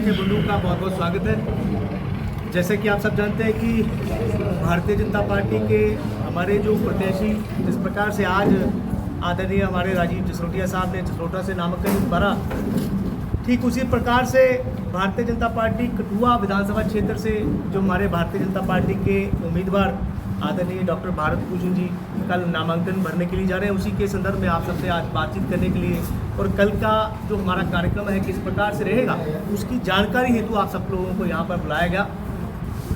के बंधुओं का बहुत बहुत स्वागत है। जैसे कि आप सब जानते हैं कि भारतीय जनता पार्टी के हमारे जो प्रत्याशी जिस प्रकार से आज आदरणीय हमारे राजीव जसरोटिया साहब ने जसरोटा से नामांकन भरा, ठीक उसी प्रकार से भारतीय जनता पार्टी कठुआ विधानसभा क्षेत्र से जो हमारे भारतीय जनता पार्टी के उम्मीदवार आदरणीय डॉक्टर भारत भूषण जी कल नामांकन भरने के लिए जा रहे हैं। उसी के संदर्भ में आप सबसे आज बातचीत करने के लिए और कल का जो हमारा कार्यक्रम है किस प्रकार से रहेगा उसकी जानकारी हेतु आप सब लोगों को यहाँ पर बुलाया गया।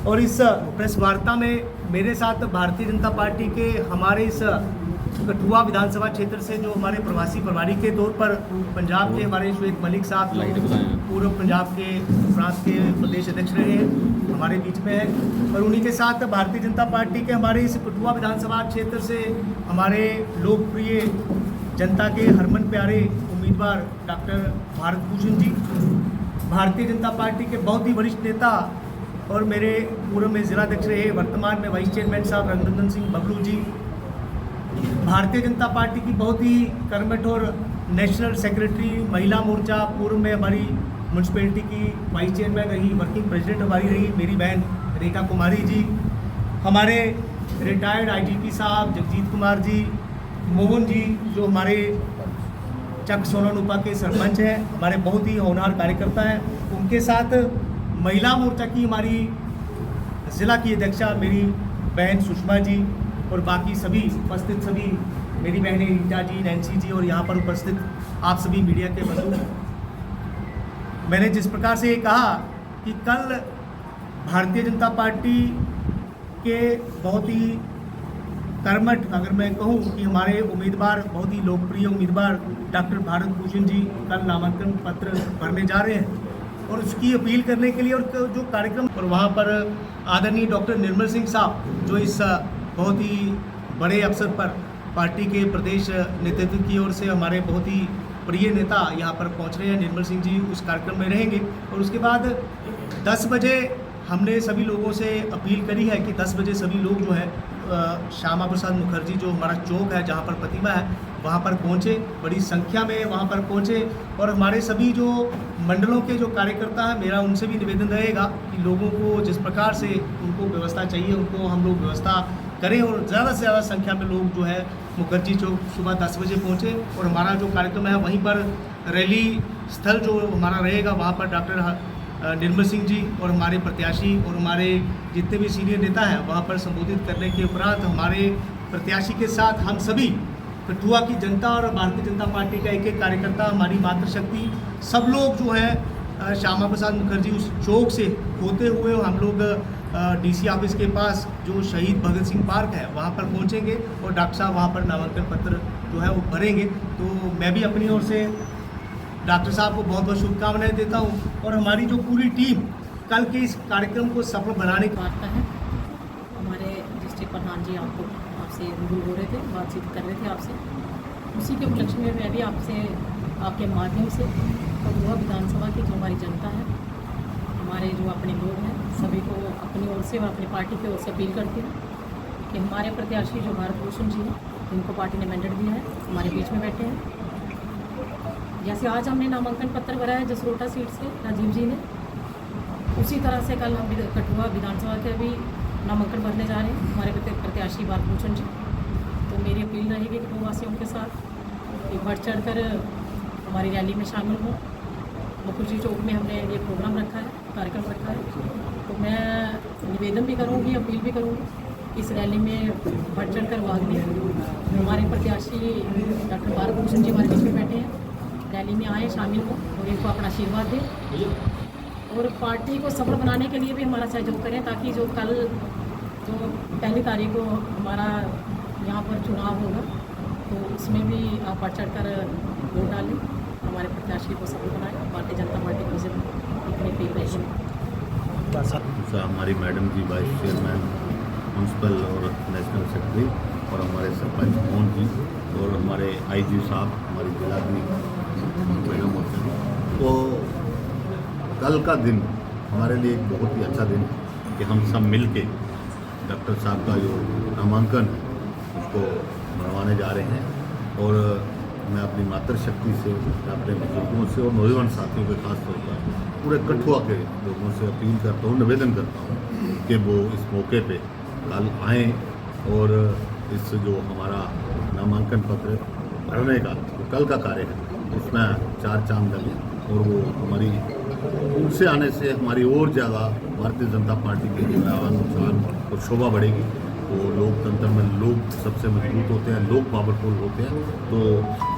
और इस प्रेस वार्ता में मेरे साथ भारतीय जनता पार्टी के हमारे इस कठुआ विधानसभा क्षेत्र से जो हमारे प्रवासी प्रभारी के तौर पर पंजाब के हमारे श्वेत मलिक साहब जो पूर्व पंजाब के फ्रांस के प्रदेश अध्यक्ष रहे हैं हमारे बीच में है, और उन्हीं के साथ भारतीय जनता पार्टी के हमारे इस कठुआ विधानसभा क्षेत्र से हमारे लोकप्रिय जनता के हरमन प्यारे उम्मीदवार डॉक्टर भारत भूषण जी, भारतीय जनता पार्टी के बहुत ही वरिष्ठ नेता और मेरे पूर्व में जिलाध्यक्ष रहे, वर्तमान में वाइस चेयरमैन साहब रघुनंदन सिंह बबलू जी, भारतीय जनता पार्टी की बहुत ही कर्मठ और नेशनल सेक्रेटरी महिला मोर्चा पूर्व में हमारी म्यूनसिपैलिटी की वाइस चेयरमैन रही, वर्किंग प्रेसिडेंट हमारी रही मेरी बहन रेखा कुमारी जी, हमारे रिटायर्ड आईजीपी साहब जगजीत कुमार जी, मोहन जी जो हमारे चक सोनानुपा के सरपंच हैं, हमारे बहुत ही होनहार कार्यकर्ता हैं, उनके साथ महिला मोर्चा की हमारी ज़िला की अध्यक्षा मेरी बहन सुषमा जी और बाकी सभी उपस्थित सभी मेरी बहनें रीटा जी, नैन्सी जी और यहाँ पर उपस्थित आप सभी मीडिया के बंधु। मैंने जिस प्रकार से ये कहा कि कल भारतीय जनता पार्टी के बहुत ही कर्मठ अगर मैं कहूँ कि हमारे उम्मीदवार बहुत ही लोकप्रिय उम्मीदवार डॉक्टर भारत भूषण जी कल नामांकन पत्र भरने जा रहे हैं और उसकी अपील करने के लिए और जो कार्यक्रम और वहाँ पर आदरणीय डॉक्टर निर्मल सिंह साहब जो इस बहुत ही बड़े अवसर पर पार्टी के प्रदेश नेतृत्व की ओर से हमारे बहुत ही प्रिय नेता यहाँ पर पहुँच रहे हैं, निर्मल सिंह जी उस कार्यक्रम में रहेंगे। और उसके बाद 10 बजे हमने सभी लोगों से अपील करी है कि 10 बजे सभी लोग जो है श्यामा प्रसाद मुखर्जी जो हमारा चौक है जहाँ पर प्रतिमा है वहाँ पर पहुँचे, बड़ी संख्या में वहाँ पर पहुँचे। और हमारे सभी जो मंडलों के जो कार्यकर्ता हैं मेरा उनसे भी निवेदन रहेगा कि लोगों को जिस प्रकार से उनको व्यवस्था चाहिए उनको हम लोग व्यवस्था करें और ज़्यादा से ज़्यादा संख्या में लोग जो है मुखर्जी चौक सुबह 10 बजे पहुँचे। और हमारा जो कार्यक्रम है वहीं पर रैली स्थल जो हमारा रहेगा वहाँ पर डॉक्टर निर्मल सिंह जी और हमारे प्रत्याशी और हमारे जितने भी सीनियर नेता हैं वहाँ पर संबोधित करने के उपरांत हमारे प्रत्याशी के साथ हम सभी कठुआ की जनता और भारतीय जनता पार्टी का एक एक कार्यकर्ता हमारी मातृशक्ति सब लोग जो है श्यामा प्रसाद मुखर्जी उस चौक से होते हुए हम लोग डीसी ऑफिस के पास जो शहीद भगत सिंह पार्क है वहाँ पर पहुँचेंगे और डॉक्टर साहब वहाँ पर नामांकन पत्र जो है वो भरेंगे। तो मैं भी अपनी ओर से डॉक्टर साहब को बहुत बहुत शुभकामनाएं देता हूँ और हमारी जो पूरी टीम कल के इस कार्यक्रम को सफल बनाने की वार्ता है। हमारे डिस्ट्रिक्ट प्रधान जी आपसे रूबरू हो रहे थे, बातचीत कर रहे थे आपसे, उसी के उपलक्ष्य में मैं भी आपसे आपके माध्यम से कठुआ विधानसभा की जो हमारी जनता है, हमारे जो अपने लोग हैं, सभी को अपनी ओर से और अपनी पार्टी की ओर से अपील करती हूँ कि हमारे प्रत्याशी जो भारत भूषण जी हैं जिनको पार्टी ने मैंडेट दिया है हमारे बीच में बैठे हैं। जैसे आज हमने नामांकन पत्र भरा है जसरोटा सीट से राजीव जी ने, उसी तरह से कल हम कठुआ विधानसभा के भी नामांकन भरने जा रहे हैं हमारे प्रत्याशी भारत भूषण जी। तो मेरी अपील रहेगी कठुआ वासियों के साथ कि बढ़ चढ़ कर हमारी रैली में शामिल हों। मुखर्जी चौक में हमने ये प्रोग्राम रखा है, कार्यक्रम रखा है, तो मैं निवेदन भी करूँगी, अपील भी करूँगी इस रैली में बढ़ चढ़ कर भाग लें। हमारे प्रत्याशी डॉक्टर भारत भूषण जी हमारे बीच में बैठे हैं, रैली में आए, शामिल हों और इनको अपना आशीर्वाद दें और पार्टी को सफल बनाने के लिए भी हमारा सहयोग करें ताकि जो कल जो 1 तारीख को हमारा यहाँ पर चुनाव होगा तो उसमें भी आप बढ़ चढ़ कर वोट डालें, हमारे प्रत्याशी को सफल बनाएं। भारतीय जनता पार्टी को इतनी अपील रहेगी। हमारी मैडम जी वाइस चेयरमैन म्यूनसिपल और नेशनल सेक्रेटरी और हमारे सरपंच मोहन जी और हमारे आईजी साहब हमारी जिला की महिला मोर्चा। तो कल का दिन हमारे लिए एक बहुत ही अच्छा दिन कि हम सब मिल के डॉक्टर साहब का जो नामांकन है उसको भरवाने जा रहे हैं। और मैं अपनी मातृशक्ति से, मैं अपने बुजुर्गों से और नौजवान साथियों के खास तौर पर पूरे कठुआ के लोगों से अपील करता हूँ, निवेदन करता हूँ कि वो इस मौके पे कल आएँ और इस जो हमारा नामांकन पत्र भरने का जो कल का कार्य है उसमें 4 चांद लगे और वो हमारी उनसे आने से हमारी और ज़्यादा भारतीय जनता पार्टी की जो आवाज़ उत्साह और शोभा बढ़ेगी। तो लोकतंत्र में लोग सबसे मजबूत होते हैं, लोग पावरफुल होते हैं। तो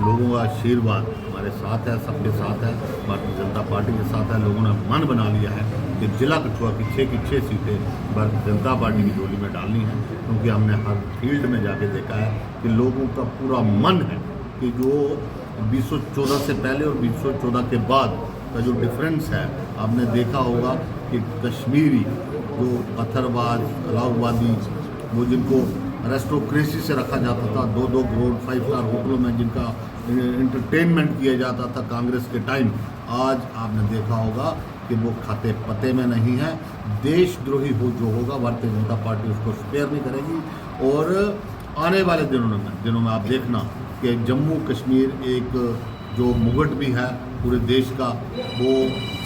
लोगों का आशीर्वाद हमारे साथ है, सबके साथ है, भारतीय जनता पार्टी के साथ है। लोगों ने मन बना लिया है कि जिला कठुआ की 6 सीटें भारतीय जनता पार्टी की झोली में डालनी है, क्योंकि हमने हर फील्ड में जाके देखा है कि लोगों का पूरा मन है कि जो 2014 से पहले और 2014 के बाद का जो डिफरेंस है, आपने देखा होगा कि कश्मीरी जो पत्थरबाज अलाउवादी, वो जिनको रेस्टोक्रेसी से रखा जाता था, 2-2 करोड़ 5 स्टार होटलों में जिनका एंटरटेनमेंट किया जाता था कांग्रेस के टाइम, आज आपने देखा होगा कि वो खाते पते में नहीं है। देशद्रोही हो जो होगा भारतीय जनता पार्टी उसको स्पेयर नहीं करेगी। और आने वाले दिनों में आप देखना कि जम्मू कश्मीर एक जो मुकुट भी है पूरे देश का, वो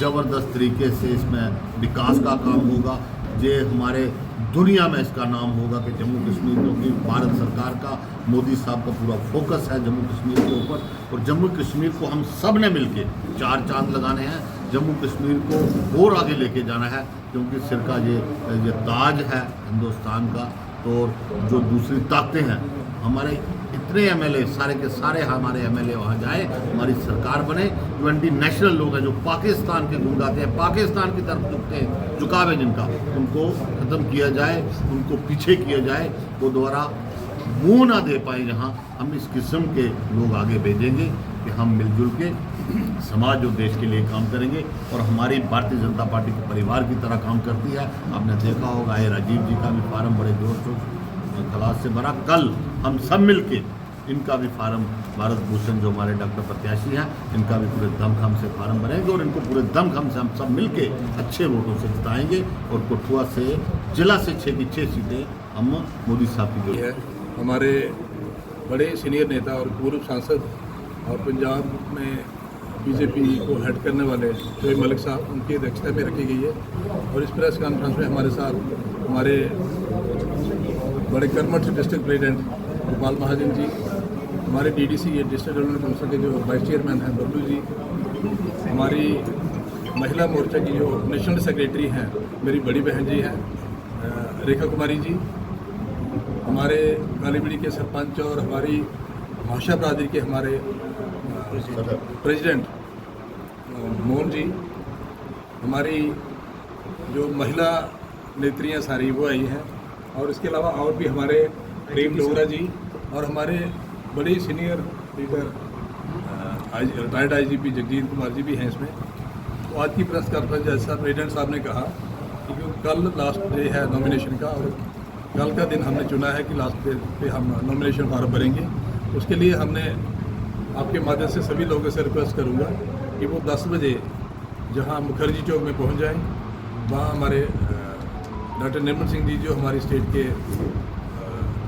ज़बरदस्त तरीके से इसमें विकास का काम होगा। ये हमारे दुनिया में इसका नाम होगा कि जम्मू कश्मीर, क्योंकि भारत सरकार का, मोदी साहब का पूरा फोकस है जम्मू कश्मीर के ऊपर। और जम्मू कश्मीर को हम सब ने मिल के 4 चांद लगाने हैं, जम्मू कश्मीर को और आगे लेके जाना है, क्योंकि सिर का ये ताज है हिंदुस्तान का। तो जो दूसरी ताकतें हैं, हमारे इतने एमएलए सारे के सारे हमारे एमएलए वहाँ जाए, हमारी सरकार बने। 20 नेशनल लोग हैं जो पाकिस्तान के गुण गाते हैं, पाकिस्तान की तरफ झुकते हैं, झुकाव है जिनका, उनको ख़त्म किया जाए, उनको पीछे किया जाए, वो दोबारा मुँह ना दे पाए। जहाँ हम इस किस्म के लोग आगे भेजेंगे कि हम मिलजुल के समाज और देश के लिए काम करेंगे। और हमारी भारतीय जनता पार्टी के परिवार की तरह काम करती है। आपने देखा होगा ये राजीव जी का भी फार्म बड़े जोर शोर खलास से भरा। कल हम सब मिलके इनका भी फार्म, भारत भूषण जो हमारे डॉक्टर प्रत्याशी हैं, इनका भी पूरे दमखम से फार्म भरेंगे और इनको पूरे दमखम से हम सब मिलके अच्छे वोटों से जिताएंगे। और कठुआ से जिला से 6 की 6 सीटें हम मोदी साहब की जो है। हमारे बड़े सीनियर नेता और पूर्व सांसद और पंजाब में बीजेपी को हेड करने वाले शोएब मलिक साहब, उनकी अध्यक्षता में रखी गई है। और इस प्रेस कॉन्फ्रेंस में हमारे साथ हमारे बड़े कर्मठ डिस्ट्रिक्ट प्रेसिडेंट गोपाल महाजन जी, हमारे डीडीसी डिस्ट्रिक्ट डेवलपमेंट काउंसिल के जो वाइस चेयरमैन हैं बबलू जी, हमारी महिला मोर्चा की जो नेशनल सेक्रेटरी हैं मेरी बड़ी बहन जी हैं रेखा कुमारी जी, हमारे कालीबड़ी के सरपंच और हमारी भाषा बरादरी के हमारे प्रेसिडेंट मोहन जी, हमारी जो महिला नेत्रियां सारी वो आई हैं। और इसके अलावा और भी हमारे प्रेम डोगरा जी और हमारे बड़े senior leader retired IGP Jagjit Kumar ji भी हैं इसमें। तो आज की प्रेस कॉन्फ्रेंस जैसा प्रेसिडेंट साहब ने कहा कि कल लास्ट डे है नॉमिनेशन का, और कल का दिन हमने चुना है कि लास्ट डे पे हम नॉमिनेशन फॉर्म भरेंगे। उसके लिए हमने आपके माध्यम से सभी लोगों से रिक्वेस्ट करूंगा कि वो 10 बजे जहां मुखर्जी चौक में पहुंच जाएं, वहां हमारे डॉक्टर निर्मल सिंह जी जो हमारी स्टेट के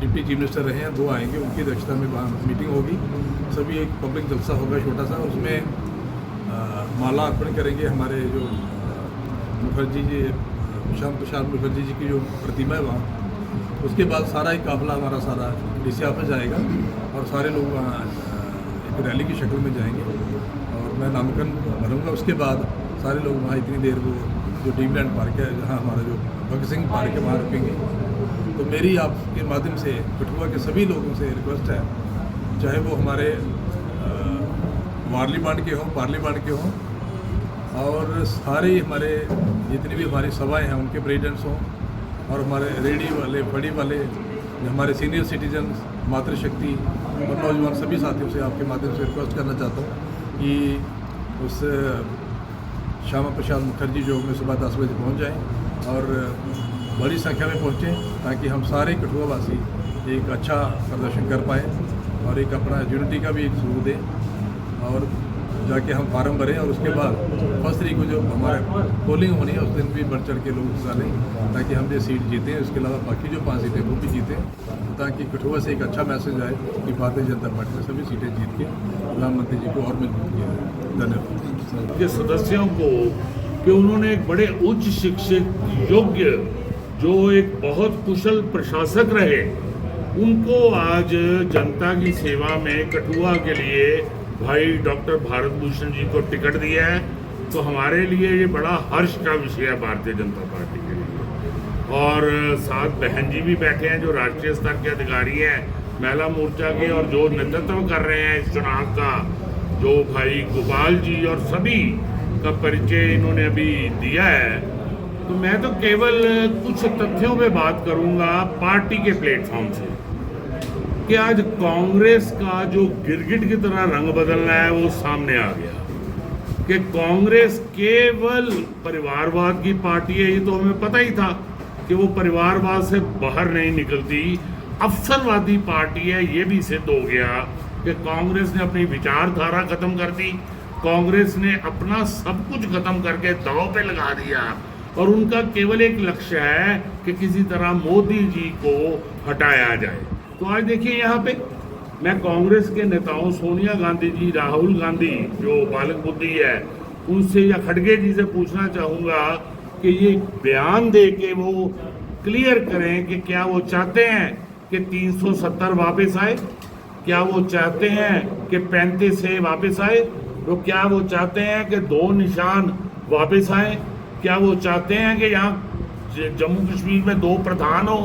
डिप्टी चीफ मिनिस्टर रहे हैं वो आएंगे, उनकी अध्यक्षता में वहाँ मीटिंग होगी। सभी एक पब्लिक जलसा होगा छोटा सा, उसमें माला अर्पण करेंगे हमारे जो मुखर्जी जी, श्याम प्रसाद मुखर्जी जी की जो प्रतिमा है वहाँ। उसके बाद सारा एक काफिला हमारा सारा डीसी ऑफिस जाएगा और सारे लोग वहाँ एक रैली की शक्ल में जाएंगे और मैं नामांकन भरूँगा। उसके बाद सारे लोग वहाँ इतनी देर वो जो ड्रीमलैंड पार्क है जहाँ हमारा जो भगत सिंह पार्क है वहाँ रुकेंगे। तो मेरी आपके माध्यम से कठुआ के सभी लोगों से रिक्वेस्ट है, चाहे वो हमारे वारली बांड के हों, पार्ली बांड के हों, और सारे हमारे जितनी भी हमारी सभाएं हैं उनके प्रेसिडेंट्स हों, और हमारे रेडी वाले, फड़ी वाले, हमारे सीनियर सिटीजन, मातृशक्ति और नौजवान सभी साथियों से आपके माध्यम से रिक्वेस्ट करना चाहता हूँ कि उस श्यामा प्रसाद मुखर्जी चौक में सुबह 10 बजे पहुँच जाएँ और बड़ी संख्या में पहुँचें, ताकि हम सारे कठुआ वासी एक अच्छा प्रदर्शन कर पाएँ और एक अपना यूनिटी का भी एक सबूत दें। और जाके हम फार्म भरें और उसके बाद 1 तारीख को जो हमारा पोलिंग होनी है उस दिन भी बढ़ चढ़ के लोग हिस्सा लें, ताकि हम ये सीट जीतें। उसके अलावा बाकी जो 5 सीटें वो भी जीतें, ताकि कठुआ से एक अच्छा मैसेज आए कि भारतीय जनता पार्टी ने सभी सीटें जीत के प्रधानमंत्री जी को और मजबूत किया है। धन्यवाद के सदस्यों को कि उन्होंने एक बड़े उच्च शिक्षित योग्य जो एक बहुत कुशल प्रशासक रहे, उनको आज जनता की सेवा में कठुआ के लिए भाई डॉक्टर भारत भूषण जी को टिकट दिया है। तो हमारे लिए ये बड़ा हर्ष का विषय है भारतीय जनता पार्टी के लिए। और साथ बहन जी भी बैठे हैं जो राष्ट्रीय स्तर के अधिकारी हैं महिला मोर्चा के, और जो नेतृत्व कर रहे हैं इस चुनाव का, जो भाई गोपाल जी और सभी का परिचय इन्होंने अभी दिया है। तो मैं तो केवल कुछ तथ्यों पे बात करूंगा पार्टी के प्लेटफॉर्म से कि आज कांग्रेस का जो गिरगिट की तरह रंग बदलना है वो सामने आ गया कि कांग्रेस केवल परिवारवाद की पार्टी है। ये तो हमें पता ही था कि वो परिवारवाद से बाहर नहीं निकलती, अवसरवादी पार्टी है। ये भी सिद्ध हो गया कि कांग्रेस ने अपनी विचारधारा खत्म कर दी, कांग्रेस ने अपना सब कुछ खत्म करके दांव पे लगा दिया, और उनका केवल एक लक्ष्य है कि किसी तरह मोदी जी को हटाया जाए। तो आज देखिए यहाँ पे मैं कांग्रेस के नेताओं सोनिया गांधी जी, राहुल गांधी जो बालक बुद्धि है, उनसे या खड़गे जी से पूछना चाहूँगा कि ये बयान दे के वो क्लियर करें कि क्या वो चाहते हैं कि 370 वापस आए, क्या वो चाहते हैं कि 35 से वापस आए, तो क्या वो चाहते हैं कि 2 निशान वापस आए, क्या वो चाहते हैं कि यहाँ जम्मू कश्मीर में 2 प्रधान हो,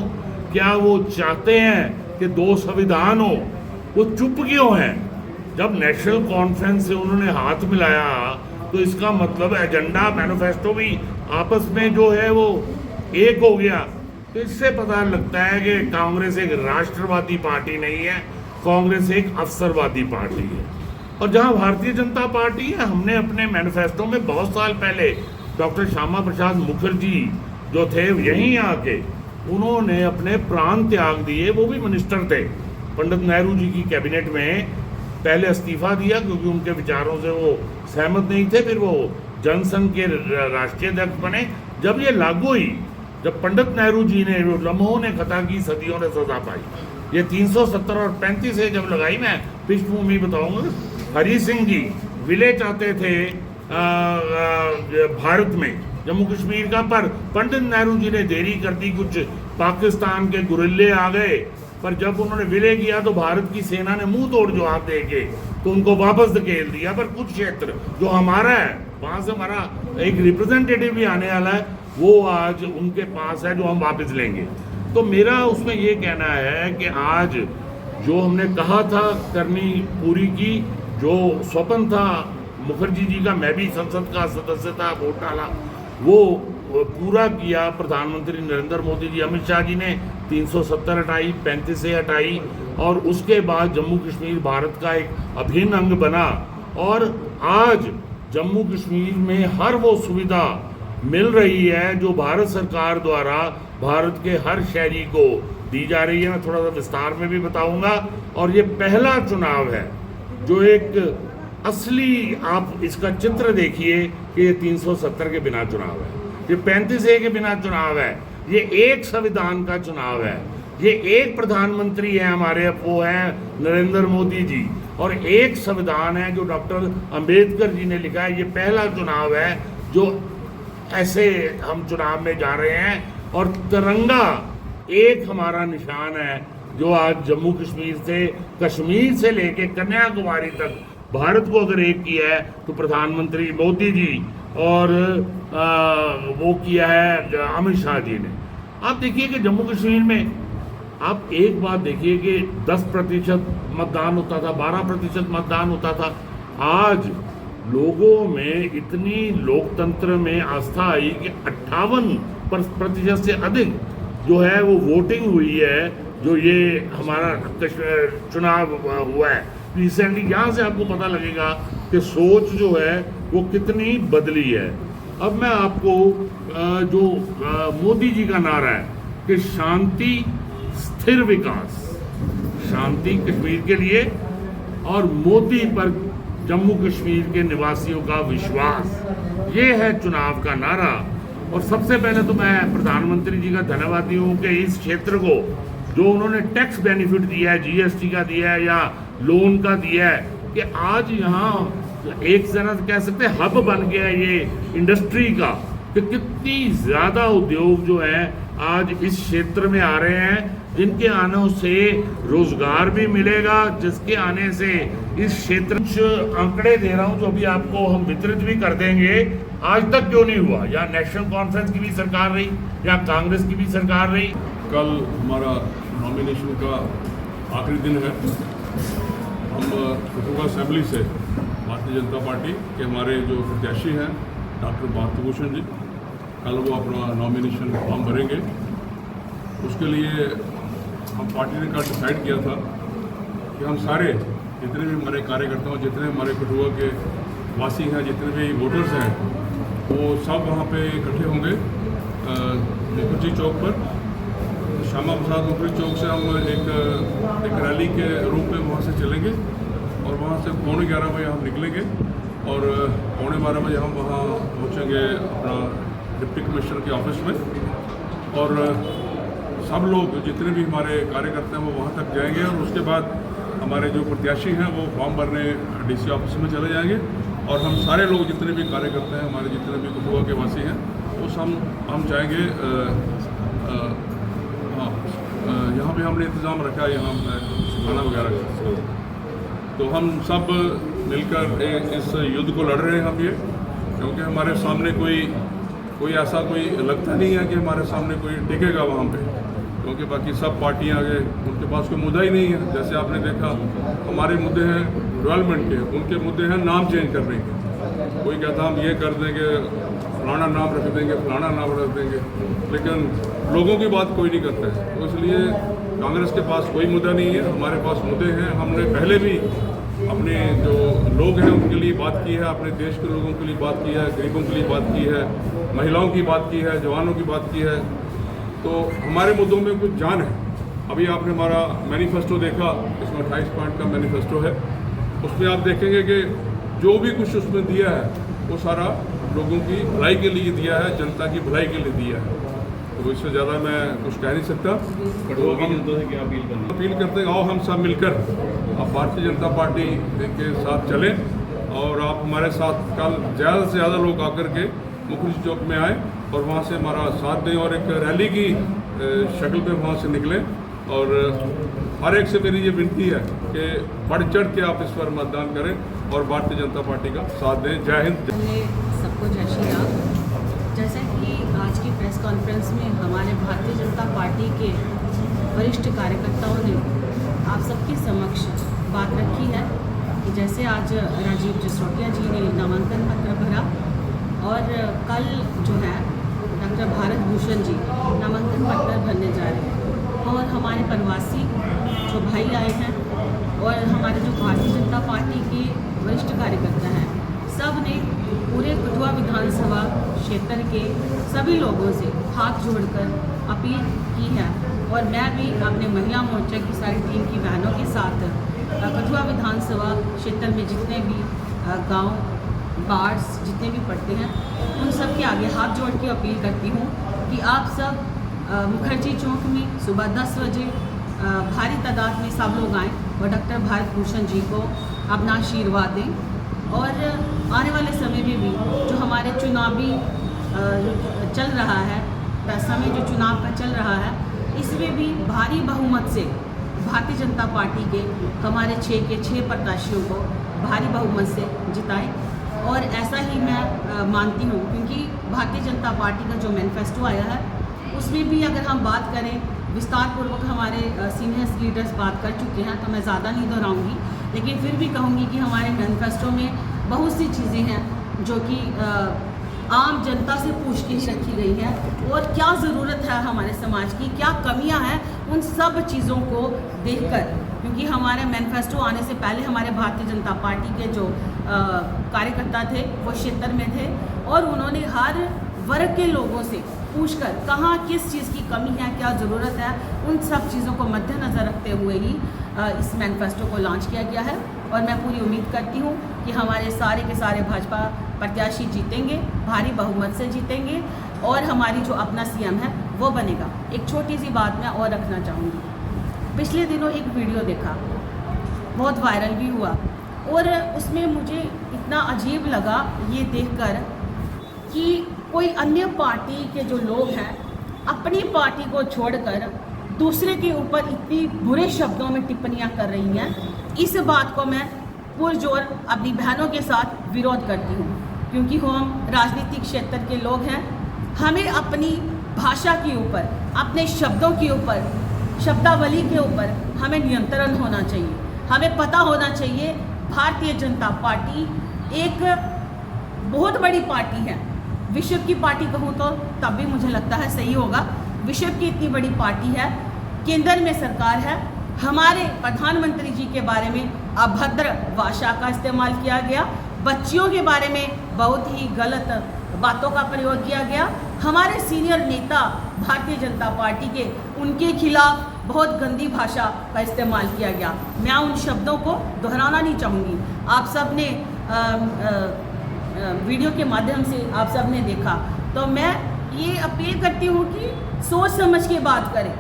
क्या वो चाहते हैं कि 2 संविधान हो। वो चुप क्यों हैं? जब नेशनल कॉन्फ्रेंस से उन्होंने हाथ मिलाया तो इसका मतलब एजेंडा मैनिफेस्टो भी आपस में जो है वो एक हो गया। तो इससे पता लगता है कि कांग्रेस एक राष्ट्रवादी पार्टी नहीं है, कांग्रेस एक अवसरवादी पार्टी है। और जहां भारतीय जनता पार्टी है, हमने अपने मैनिफेस्टो में बहुत साल पहले डॉक्टर श्यामा प्रसाद मुखर्जी जो थे यहीं आके उन्होंने अपने प्राण त्याग दिए, वो भी मिनिस्टर थे पंडित नेहरू जी की कैबिनेट में, पहले इस्तीफा दिया क्योंकि उनके विचारों से वो सहमत नहीं थे, फिर वो जनसंघ के राष्ट्रीय अध्यक्ष बने। जब ये लागू हुई, जब पंडित नेहरू जी ने लम्हों ने खता की सदियों ने सजा पाई, ये 370 और 35 से जब लगाई, मैं पृष्ठभूमि बताऊंगा। हरी सिंह जी विलेज चाहते थे भारत में जम्मू कश्मीर का, पर पंडित नेहरू जी ने देरी कर दी, कुछ पाकिस्तान के गुरिल्ले आ गए, पर जब उन्होंने विलय किया तो भारत की सेना ने मुंह तोड़ जवाब दे के तो उनको वापस धकेल दिया। पर कुछ क्षेत्र जो हमारा है, वहाँ से हमारा एक रिप्रेजेंटेटिव भी आने वाला है, वो आज उनके पास है जो हम वापस लेंगे। तो मेरा उसमें ये कहना है कि आज जो हमने कहा था करनी पूरी की, जो स्वप्न था मुखर्जी जी का, मैं भी संसद का सदस्य था, वोट डाला, वो पूरा किया प्रधानमंत्री नरेंद्र मोदी जी। अमित शाह जी ने 370 हटाई, 35 से हटाई, और उसके बाद जम्मू कश्मीर भारत का एक अभिन्न अंग बना। और आज जम्मू कश्मीर में हर वो सुविधा मिल रही है जो भारत सरकार द्वारा भारत के हर शहरी को दी जा रही है। मैं थोड़ा सा विस्तार में भी बताऊंगा। और ये पहला चुनाव है जो एक असली, आप इसका चित्र देखिए कि ये 370 के बिना चुनाव है, ये 35A के बिना चुनाव है, ये एक संविधान का चुनाव है, ये एक प्रधानमंत्री है हमारे, वो है नरेंद्र मोदी जी, और एक संविधान है जो डॉक्टर अंबेडकर जी ने लिखा है। ये पहला चुनाव है जो ऐसे हम चुनाव में जा रहे हैं, और तिरंगा एक हमारा निशान है जो आज जम्मू कश्मीर से लेके कन्याकुमारी तक भारत को अगर एक किया है तो प्रधानमंत्री मोदी जी और वो किया है अमित शाह जी ने। आप देखिए कि जम्मू कश्मीर में आप एक बात देखिए कि 10% मतदान होता था, 12% मतदान होता था। आज लोगों में इतनी लोकतंत्र में आस्था आई कि 58% से अधिक जो है वो वोटिंग हुई है, जो ये हमारा चुनाव हुआ है रिसेंटली। यहाँ से आपको पता लगेगा कि सोच जो है वो कितनी बदली है। अब मैं आपको जो मोदी जी का नारा है कि शांति स्थिर विकास, शांति कश्मीर के लिए, और मोदी पर जम्मू कश्मीर के निवासियों का विश्वास, ये है चुनाव का नारा। और सबसे पहले तो मैं प्रधानमंत्री जी का धन्यवादी हूँ कि इस क्षेत्र को जो उन्होंने टैक्स बेनिफिट दिया है, जीएसटी का दिया है या लोन का दिया है, कि आज यहाँ एक तरह से कह सकते हैं हब बन गया है ये इंडस्ट्री का, कि कितनी ज़्यादा उद्योग जो है आज इस क्षेत्र में आ रहे हैं, जिनके आने से रोजगार भी मिलेगा, जिसके आने से इस क्षेत्र कुछ आंकड़े दे रहा हूं जो अभी आपको हम वितरित भी कर देंगे। आज तक क्यों नहीं हुआ, या नेशनल कॉन्फ्रेंस की भी सरकार रही या कांग्रेस की भी सरकार रही। कल हमारा नॉमिनेशन का आखिरी दिन है। हम कठुआ असेंबली से भारतीय जनता पार्टी के हमारे जो प्रत्याशी हैं डॉक्टर भारत भूषण जी, कल वो अपना नॉमिनेशन फॉर्म भरेंगे। उसके लिए हम पार्टी ने कल डिसाइड किया था कि हम सारे जितने भी हमारे कार्यकर्ता हैं, जितने हमारे कठुआ के वासी हैं, जितने भी वोटर्स हैं, वो सब वहाँ पे इकट्ठे होंगे मुखर्जी चौक पर। श्यामा प्रसाद मुखर्जी चौक से हम एक रैली के रूप में वहाँ से चलेंगे और वहाँ से 11:15 बजे हम निकलेंगे और 12:15 बजे हम वहाँ पहुँचेंगे अपना डिप्टी कमिश्नर के ऑफिस में। और सब लोग जितने भी हमारे कार्यकर्ता हैं वो वहाँ तक जाएंगे और उसके बाद हमारे जो प्रत्याशी हैं वो फॉर्म भरने डीसी ऑफिस में चले जाएंगे। और हम सारे लोग जितने भी कार्यकर्ता हैं, हमारे जितने भी कठुआ के वासी हैं, वो सब हम जाएंगे। हाँ, यहाँ पे हमने इंतज़ाम रखा है यहाँ खाना वगैरह का, तो हम सब मिलकर इस युद्ध को लड़ रहे हैं हम ये, क्योंकि हमारे सामने कोई ऐसा कोई लगता नहीं है कि हमारे सामने कोई टिकेगा वहाँ पे, क्योंकि बाकी सब पार्टियाँ आगे उनके पास कोई मुद्दा ही नहीं है। जैसे आपने देखा हमारे मुद्दे हैं डेवलपमेंट के, उनके मुद्दे हैं नाम चेंज करने के। कोई कहता हम ये कर देंगे, फलाना नाम रख देंगे, फलाना नाम रख देंगे, लेकिन लोगों की बात कोई नहीं करता है। तो इसलिए कांग्रेस के पास कोई मुद्दा नहीं है, हमारे पास मुद्दे हैं। हमने पहले भी अपने जो लोग हैं उनके लिए बात की है, अपने देश के लोगों के लिए बात की है, गरीबों के लिए बात की है, महिलाओं की बात की है, जवानों की बात की है। तो हमारे मुद्दों में कुछ जान है। अभी आपने हमारा मैनिफेस्टो देखा, इसमें 28 पॉइंट का मैनिफेस्टो है। उसमें आप देखेंगे कि जो भी कुछ उसमें दिया है वो सारा लोगों की भलाई के लिए दिया है, जनता की भलाई के लिए दिया है। तो इससे ज़्यादा मैं कुछ कह नहीं सकता। तो हम अपील करते हैं, आओ हम सब मिलकर आप भारतीय जनता पार्टी के साथ चलें और आप हमारे साथ कल ज़्यादा से ज़्यादा लोग आकर के मुखर्जी चौक में आए और वहाँ से हमारा साथ दें और एक रैली की शक्ल पे वहाँ से निकलें। और हर एक से मेरी ये विनती है कि बढ़ चढ़ के आप इस पर मतदान करें और भारतीय जनता पार्टी का साथ दें। जय हिंद। सबको जय श्री राम। जैसे कि आज की प्रेस कॉन्फ्रेंस में हमारे भारतीय जनता पार्टी के वरिष्ठ कार्यकर्ताओं ने आप सबके समक्ष बात रखी है कि जैसे आज राजीव जसरोटिया जी ने नामांकन पत्र भरा और कल जो है डॉक्टर भारत भूषण जी नामांकन पत्र भरने जा रहे हैं और हमारे प्रवासी जो भाई आए हैं और हमारे जो भारतीय जनता पार्टी के वरिष्ठ कार्यकर्ता हैं, सब ने पूरे कठुआ विधानसभा क्षेत्र के सभी लोगों से हाथ जोड़कर अपील की है। और मैं भी अपने महिला मोर्चा की सारी टीम की बहनों के साथ कठुआ विधानसभा क्षेत्र में जितने भी गांव वार्ड्स जितने भी पड़ते हैं उन सब के आगे हाथ जोड़ के अपील करती हूँ कि आप सब मुखर्जी चौक में सुबह 10 बजे भारी तादाद में सब लोग आएँ और डॉक्टर भारत भूषण जी को अपना आशीर्वाद दें। और आने वाले समय में भी जो हमारे चुनावी चल रहा है, समय जो चुनाव का चल रहा है, इसमें भी भारी बहुमत से भारतीय जनता पार्टी के हमारे 6 के 6 प्रत्याशियों को भारी बहुमत से जिताएं। और ऐसा ही मैं मानती हूँ, क्योंकि भारतीय जनता पार्टी का जो मैनिफेस्टो आया है उसमें भी अगर हम बात करें विस्तार पूर्वक हमारे सीनियर लीडर्स बात कर चुके हैं, तो मैं ज़्यादा नहीं दोहराऊंगी, लेकिन फिर भी कहूँगी कि हमारे मैनिफेस्टो में बहुत सी चीज़ें हैं जो कि आम जनता से पूछताछ रखी गई है और क्या ज़रूरत है हमारे समाज की, क्या कमियां हैं, उन सब चीज़ों को देखकर, क्योंकि हमारे मैनिफेस्टो आने से पहले हमारे भारतीय जनता पार्टी के जो कार्यकर्ता थे वो क्षेत्र में थे और उन्होंने हर वर्ग के लोगों से पूछकर कहाँ किस चीज़ की कमी है, क्या ज़रूरत है, उन सब चीज़ों को मद्देनज़र रखते हुए ही इस मैनिफेस्टो को लॉन्च किया गया है। और मैं पूरी उम्मीद करती हूँ कि हमारे सारे के सारे भाजपा प्रत्याशी जीतेंगे, भारी बहुमत से जीतेंगे और हमारी जो अपना सीएम है वो बनेगा। एक छोटी सी बात मैं और रखना चाहूँगी। पिछले दिनों एक वीडियो देखा, बहुत वायरल भी हुआ और उसमें मुझे इतना अजीब लगा ये देखकर कि कोई अन्य पार्टी के जो लोग हैं अपनी पार्टी को छोड़कर दूसरे के ऊपर इतनी बुरे शब्दों में टिप्पणियां कर रही हैं। इस बात को मैं पुरजोर अपनी बहनों के साथ विरोध करती हूं, क्योंकि हम राजनीतिक क्षेत्र के लोग हैं। हमें अपनी भाषा के ऊपर, अपने शब्दों के ऊपर, शब्दावली के ऊपर हमें नियंत्रण होना चाहिए। हमें पता होना चाहिए भारतीय जनता पार्टी एक बहुत बड़ी पार्टी है। विश्व की पार्टी कहूँ तो तब भी मुझे लगता है सही होगा। विश्व की इतनी बड़ी पार्टी है, केंद्र में सरकार है। हमारे प्रधानमंत्री जी के बारे में अभद्र भाषा का इस्तेमाल किया गया, बच्चियों के बारे में बहुत ही गलत बातों का प्रयोग किया गया। हमारे सीनियर नेता भारतीय जनता पार्टी के, उनके खिलाफ बहुत गंदी भाषा का इस्तेमाल किया गया। मैं उन शब्दों को दोहराना नहीं चाहूँगी। आप सब ने वीडियो के माध्यम से आप सब ने देखा, तो मैं ये अपील करती हूँ कि सोच समझ के बात करें।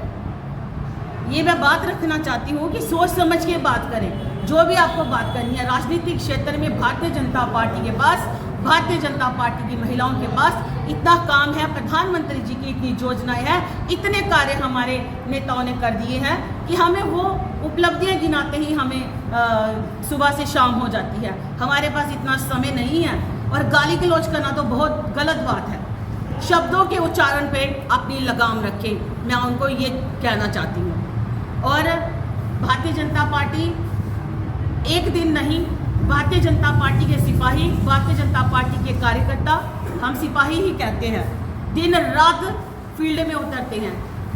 ये मैं बात रखना चाहती हूँ कि सोच समझ के बात करें। जो भी आपको बात करनी है राजनीतिक क्षेत्र में, भारतीय जनता पार्टी के पास, भारतीय जनता पार्टी की महिलाओं के पास इतना काम है। प्रधानमंत्री जी की इतनी योजनाएं हैं, इतने कार्य हमारे नेताओं ने कर दिए हैं कि हमें वो उपलब्धियां गिनाते ही हमें सुबह से शाम हो जाती है। हमारे पास इतना समय नहीं है और गाली गलौज करना तो बहुत गलत बात है। शब्दों के उच्चारण पे अपनी लगाम रखें, मैं उनको ये कहना चाहती हूँ। और भारतीय जनता पार्टी एक दिन नहीं, भारतीय जनता पार्टी के सिपाही, भारतीय जनता पार्टी के कार्यकर्ता, हम सिपाही ही कहते हैं, दिन रात फील्ड में उतरते हैं।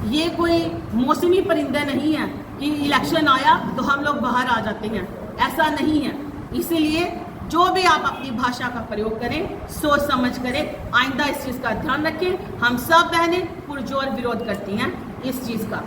ये कोई मौसमी परिंदे नहीं है कि इलेक्शन आया तो हम लोग बाहर आ जाते हैं, ऐसा नहीं है। इसीलिए जो भी आप अपनी भाषा का प्रयोग करें, सोच समझ करें, आइंदा इस चीज़ का ध्यान रखें। हम सब बहनें पुरजोर विरोध करती हैं इस चीज़ का।